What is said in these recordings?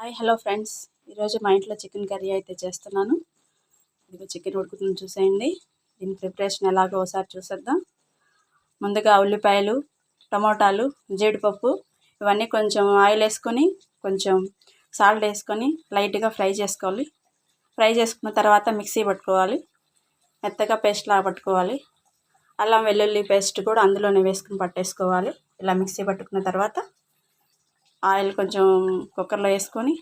Hi hello friends, ఈరోజు మా ఇంట్లో చికెన్ కర్రీ అయితే చేస్తున్నాను. ఇదిగో చికెన్ ఉడుకుతుంది చూసేయండి. దీని ప్రిపరేషన్ ఎలాగో ఒకసారి చూసేద్దాం. ముందుగా ఉల్లిపాయలు, టమోటాలు, జీడిపప్పు ఇవన్నీ కొంచెం ఆయిల్ వేసుకొని కొంచెం సాల్ట్ వేసుకొని లైట్గా ఫ్రై చేసుకోవాలి. ఫ్రై చేసుకున్న తర్వాత మిక్సీ పట్టుకోవాలి. మెత్తగా పేస్ట్ లాగా పట్టుకోవాలి. అల్లం వెల్లుల్లి పేస్ట్ కూడా అందులోనే వేసుకుని పట్టేసుకోవాలి. ఇలా మిక్సీ పట్టుకున్న తర్వాత ఆయిల్ కొంచెం కుక్కర్లో వేసుకొని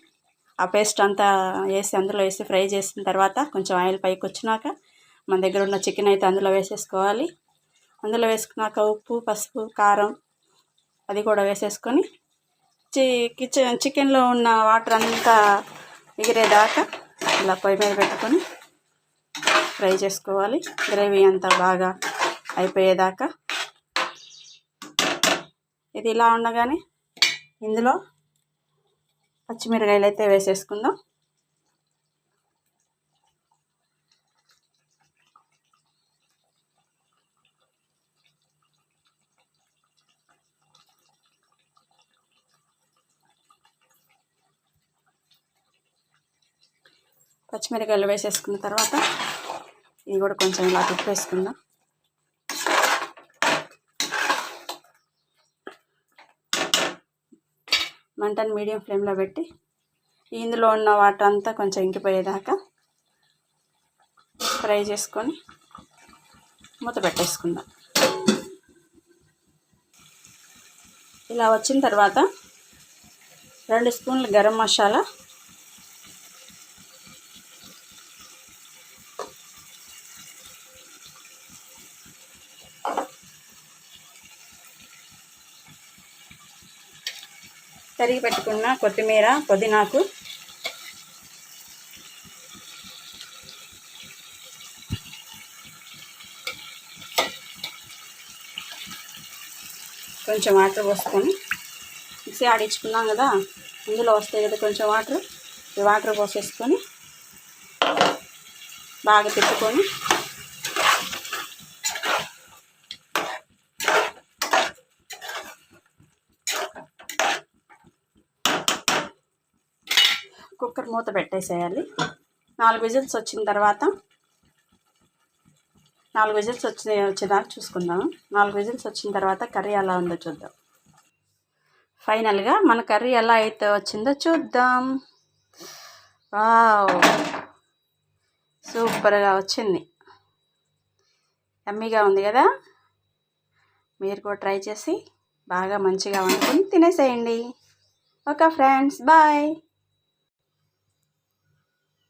ఆ పేస్ట్ అంతా వేసి అందులో వేసి ఫ్రై చేసిన తర్వాత కొంచెం ఆయిల్ పైకి వచ్చినాక మన దగ్గర ఉన్న చికెన్ అయితే అందులో వేసేసుకోవాలి. అందులో వేసుకున్నాక ఉప్పు, పసుపు, కారం అది కూడా వేసేసుకొని చికెన్లో ఉన్న వాటర్ అంతా ఎగిరేదాకా ఇలా పొయ్యి మీద పెట్టుకొని ఫ్రై చేసుకోవాలి. గ్రేవీ అంతా బాగా అయిపోయేదాకా. ఇది ఇలా ఉండగానే ఇందులో పచ్చిమిరకాయలు అయితే వేసేసుకుందాం. పచ్చిమిరకాయలు వేసేసుకున్న తర్వాత ఇది కూడా కొంచెం ఇలా తిప్పేసుకుందాం. మంటను మీడియం ఫ్లేమ్లో పెట్టి ఇందులో ఉన్న వాటర్ అంతా కొంచెం ఇంకిపోయేదాకా ఫ్రై చేసుకొని మూత పెట్టేసుకుందాం. ఇలా వచ్చిన తర్వాత 2 స్పూన్లు గరం మసాలా, తరిగి పెట్టుకున్న కొత్తిమీర, పుదీనాకు, కొంచెం వాటర్ పోసుకొని మిక్సీ ఆడించుకున్నాం కదా, ఇందులో వస్తాయి కదా కొంచెం వాటర్, ఈ వాటర్ పోసేసుకొని బాగా తిప్పుకొని కుక్కర్ మూత పెట్టేసేయాలి. 4 విజిల్స్ వచ్చిన తర్వాత 4 విజిల్స్ వచ్చేదాకా చూసుకుందాము. 4 విజిల్స్ వచ్చిన తర్వాత కర్రీ ఎలా ఉందో చూద్దాం. ఫైనల్గా మన కర్రీ ఎలా అయితే వచ్చిందో చూద్దాం. వావ్, సూపర్గా వచ్చింది. యమ్మీగా ఉంది కదా. మీరు కూడా ట్రై చేసి బాగా మంచిగా వండుకొని తినేసేయండి. Okay friends, bye.